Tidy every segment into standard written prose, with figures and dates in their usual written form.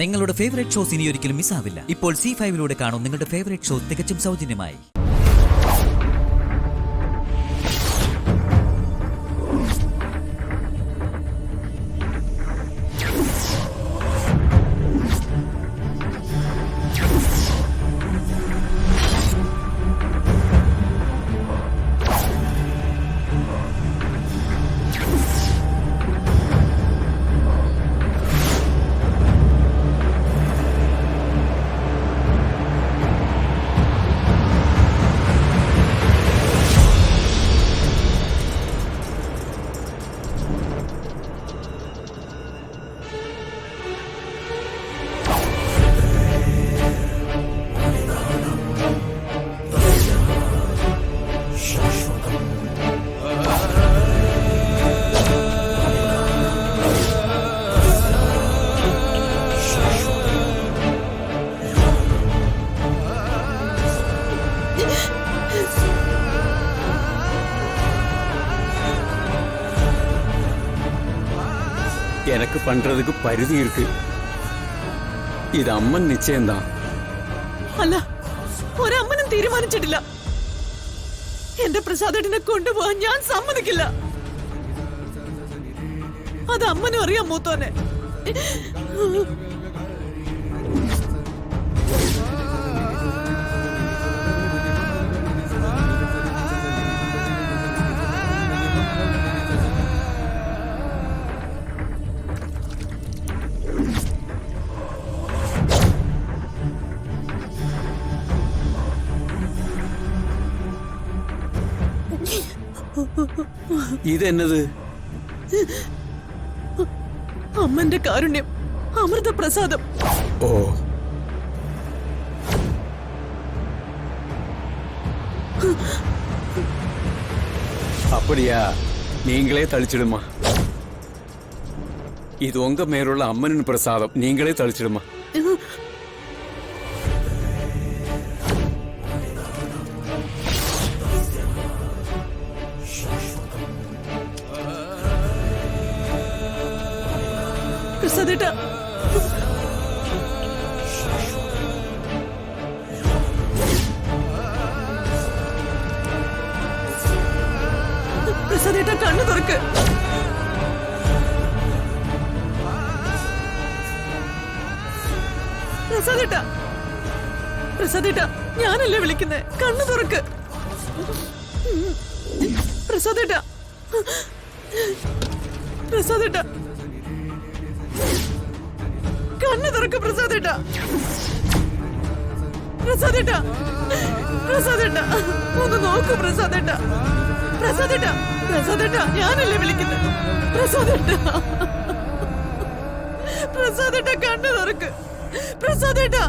നിങ്ങളുടെ favourite shows ഇനി ഒരിക്കലും മിസ്സാവില്ല. ഇപ്പോൾ C5 കാണും നിങ്ങളുടെ ഫേവറേറ്റ് ഷോ തികച്ചും സൗജന്യമായി. எனக்கு பண்றதுக்கு பரிதி இருக்கு. ഇത് അമ്മൻ നിശ്ചയം താ. അല്ല, ഒരമ്മനും തീരുമാനിച്ചിട്ടില്ല. എന്റെ പ്രസാദേട്ടനെ കൊണ്ടുപോകാൻ ഞാൻ സമ്മതിക്കില്ല. അത് അമ്മനും അറിയാം മൂത്തോനെ. ഇതെന്നത്? അമ്മന്റെ കാരുണ്യം, അമൃതപ്രസാദം. ഓ, அப்படியா? நீங்களே தளிச்சிடுமா. இது உங்க மேலுள்ள அம்மனின் பிரசாதம். நீங்களே தளிச்சிடுமா. പ്രസാദേട്ടാ, പ്രസാദേട്ടാ കണ്ണു തുറക്ക്. പ്രസാദേട്ടാ, പ്രസാദേട്ടാ, ഞാനല്ലേ വിളിക്കുന്നേ. കണ്ണു തുറക്ക് പ്രസാദേട്ടാ. പ്രസാദേട്ടാ, കണ്ണു തുറക്ക് പ്രസാദേട്ടാ. പ്രസാദേട്ടാ, പ്രസാദേട്ടാ, ഒന്ന് നോക്കൂ പ്രസാദേട്ടാ. പ്രസാദേട്ടാ, പ്രസാദേട്ടാ, ഞാനല്ലേ വിളിക്കുന്നത്. പ്രസാദേട്ടാ, പ്രസാദേട്ടാ, കണ്ണു തുറക്ക് പ്രസാദേട്ടാ.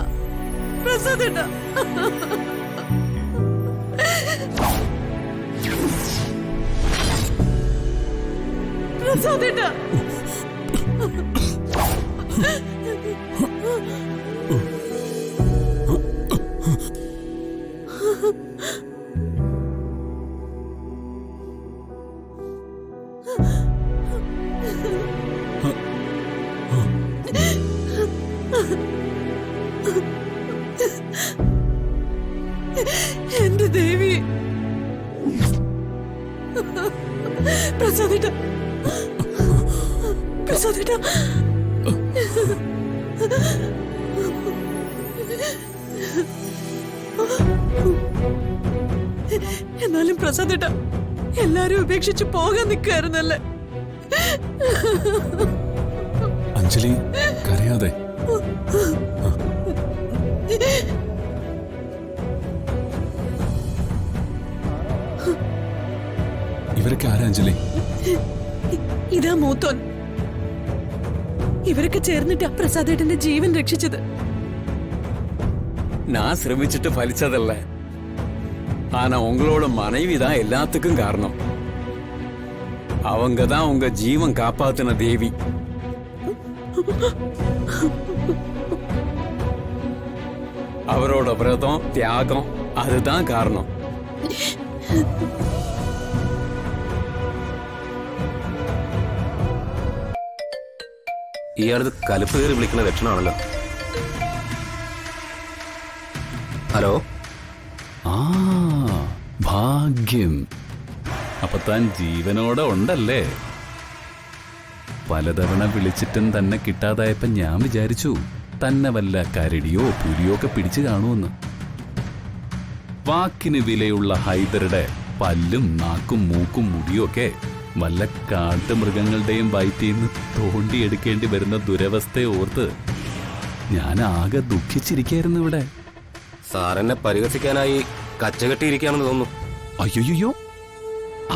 പ്രസാദേട്ടാ, പ്രസാദേട്ടാ. എന്റെ ദേവി. പ്രസാദേട്ടാ, പ്രസാദേട്ടാ. എന്നാലും പ്രസാദേട്ടാ, എല്ലാരും ഉപേക്ഷിച്ച് പോകാൻ നിൽക്കായിരുന്നല്ലേ. അഞ്ജലി, കരയാതെ. ഇവരൊക്കെ ആരാ അഞ്ജലി? ഇതാ മൂത്തോൻ. ഇവരൊക്കെ ചേർന്നിട്ടാ പ്രസാദേട്ടന്റെ ജീവൻ രക്ഷിച്ചത്. நான் சிரமிச்சுட்டு பலிச்சதல்ல. ஆனா உங்களோட மனைவி தான் எல்லாத்துக்கும் காரணம். அவங்க தான் உங்க ஜீவன் காப்பாத்தின தேவி. அவரோட விரதம், தியாகம், அதுதான் காரணம். ഇയാളത് കലിപ്പ് കയറി വിളിക്കുന്ന ലക്ഷണമാണല്ലോ. ഹലോ. ആ ഭാഗ്യം. അപ്പൊ താൻ ജീവനോടെ ഉണ്ടല്ലേ? പലതവണ വിളിച്ചിട്ടും തന്നെ കിട്ടാതായപ്പോ ഞാൻ വിചാരിച്ചു തന്നെ വല്ല കരടിയോ പുലിയോ ഒക്കെ പിടിച്ചു കാണുമെന്ന്. വാക്കിന് വിലയുള്ള ഹൈദരുടെ പല്ലും നാക്കും മൂക്കും മുടിയൊക്കെ വല്ല കാട്ടുമൃഗങ്ങളുടെയും വയറ്റിൽ നിന്ന് തോണ്ടിയെടുക്കേണ്ടി വരുന്ന ദുരവസ്ഥയെ ഓർത്ത് ഞാൻ ആകെ ദുഃഖിച്ചിരിക്കായിരുന്നു ഇവിടെ. സാറെന്നെ പരിഹസിക്കാനായി കച്ചകെട്ടിയിരിക്കുകയാണെന്ന് തോന്നുന്നു. അയ്യോ,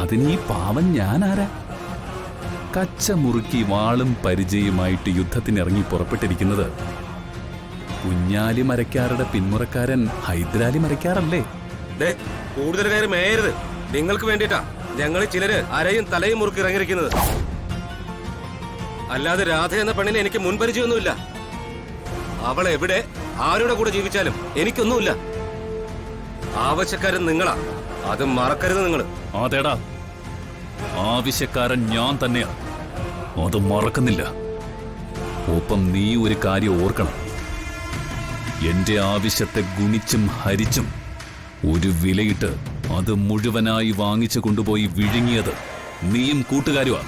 അതിനീ പാവൻ ഞാനാരാ? കച്ച മുറുക്കി വാളും പരിചയമായിട്ട് യുദ്ധത്തിനിറങ്ങി പുറപ്പെട്ടിരിക്കുന്നത് കുഞ്ഞാലി മരക്കാരുടെ പിന്മുറക്കാരൻ ഹൈദരാലി മരക്കാറല്ലേ? കൂടുതൽ കാര്യം മേയരുത്. നിങ്ങൾക്ക് വേണ്ടിട്ടാ ഞങ്ങൾ ചിലര് അരയും തലയും മുറുക്കി ഇറങ്ങിയിരിക്കുന്നത്. അല്ലാതെ രാധ എന്ന പെണ്ണിനെ എനിക്ക് മുൻപരിചയമൊന്നുമില്ല. അവൾ എവിടെ ആരുടെ കൂടെ ജീവിച്ചാലും എനിക്കൊന്നുമില്ല. ആവശ്യക്കാരൻ നിങ്ങളാ, അത് മറക്കരുത് നിങ്ങൾ. അതേടാ, ആവശ്യക്കാരൻ ഞാൻ തന്നെയാ, അത് മറക്കുന്നില്ല. ഒപ്പം നീ ഒരു കാര്യം ഓർക്കണം. എന്റെ ആവശ്യത്തെ ഗുണിച്ചും ഹരിച്ചും ഒരു വിലയിട്ട് അത് മുഴുവനായി വാങ്ങിച്ചു കൊണ്ടുപോയി വിഴുങ്ങിയത് നീയും കൂട്ടുകാരുമാ.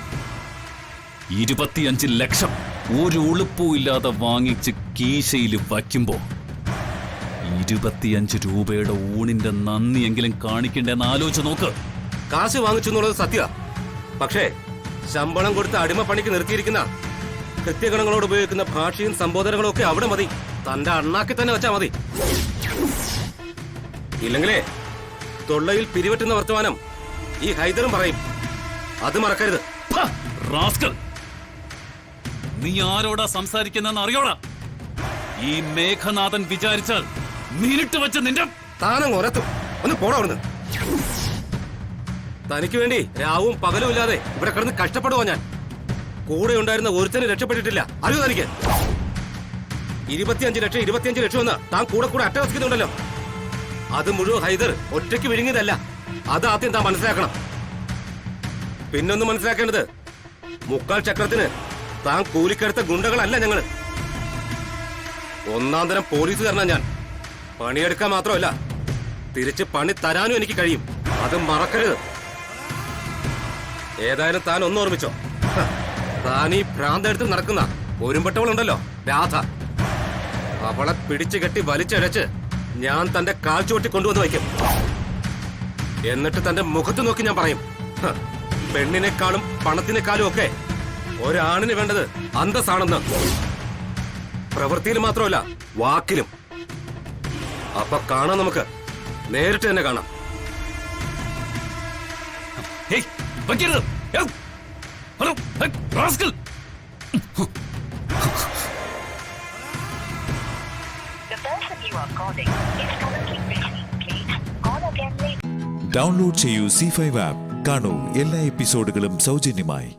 25 ലക്ഷം ഒരു ഉളുപ്പും ഇല്ലാതെ വാങ്ങിച്ച് കീശയിൽ വയ്ക്കുമ്പോ 25 രൂപയുടെ ഊണിന്റെ നന്ദിയെങ്കിലും കാണിക്കണ്ടെന്ന് ആലോചിച്ച് നോക്ക്. കാശ് വാങ്ങിച്ചു എന്നുള്ളത് സത്യ. പക്ഷേ ശമ്പളം കൊടുത്ത് അടിമപ്പണിക്ക് നിർത്തിയിരിക്കുന്ന കൃത്യഗണങ്ങളോട് ഉപയോഗിക്കുന്ന ഭാഷയും സംബോധനകളും ഒക്കെ അവിടെ മതി. തന്റെ അണ്ണാക്കി തന്നെ വെച്ചാ മതി. ഇല്ലെങ്കിലേ തൊള്ളയിൽ പിരിവെട്ടുന്ന വർത്തമാനം ഈ ഹൈദറും പറയും. അത് മറക്കരുത്. റാസ്കൽ, നീ ആരോടാ സംസാരിക്കുന്നെന്ന് അറിയോടാ? ഈ മേഘനാഥൻ വിചാരിച്ചാൽ നേരിട്ട് വെച്ച് നിന്റെ താനം ഉരത്തും. ഒന്ന് പോടാ അവിടുന്ന്. തനിക്ക് വേണ്ടി രാവും പകലും ഇല്ലാതെ ഇവിടെ കിടന്ന് കഷ്ടപ്പെടുവാ ഞാൻ. കൂടെ ഉണ്ടായിരുന്ന ഒരുത്തന് രക്ഷപ്പെട്ടിട്ടില്ല. അറിയോ തനിക്ക്? 25 ലക്ഷം 25 ലക്ഷം എന്ന് താൻ കൂടെ കൂടെ അട്ടവസിക്കുന്നുണ്ടല്ലോ. അത് മുഴുവൻ ഹൈദർ ഒറ്റയ്ക്ക് വിഴുങ്ങിയതല്ല. അത് ആദ്യം താൻ മനസ്സിലാക്കണം. പിന്നൊന്ന് മനസ്സിലാക്കേണ്ടത്, 3/4 ചക്രത്തിന് താൻ കൂലിക്കെടുത്ത ഗുണ്ടകളല്ല ഞങ്ങള്. ഒന്നാം തരം പോലീസുകാരനാ ഞാൻ. പണിയെടുക്കാൻ മാത്രമല്ല, തിരിച്ച് പണി തരാനും എനിക്ക് കഴിയും. അത് മറക്കരുത്. ഏതായാലും താൻ ഒന്ന് ഓർമ്മിച്ചോ, താൻ ഈ ഭ്രാന്തെടുത്ത് നടക്കുന്ന ഒരുമ്പെട്ടവളുണ്ടല്ലോ രാധ, അവളെ പിടിച്ചു കെട്ടി വലിച്ചഴച്ച് ഞാൻ തന്റെ കാൽ ചുവട്ടി കൊണ്ടുവന്ന് വയ്ക്കും. എന്നിട്ട് തന്റെ മുഖത്ത് നോക്കി ഞാൻ പറയും, പെണ്ണിനേക്കാളും പണത്തിനേക്കാളും ഒക്കെ ഒരാണിന് വേണ്ടത് അന്തസ്സാണെന്ന്. പ്രവൃത്തിയിൽ മാത്രമല്ല, വാക്കിലും. അപ്പൊ കാണാം, നമുക്ക് നേരിട്ട് തന്നെ കാണാം. ഹലോ റാസ്കൽ, ഡൗൺലോഡ് ചെയ്യൂ C5 ആപ്പ്. കാണൂ എല്ലാ എപ്പിസോഡുകളും സൗജന്യമായി.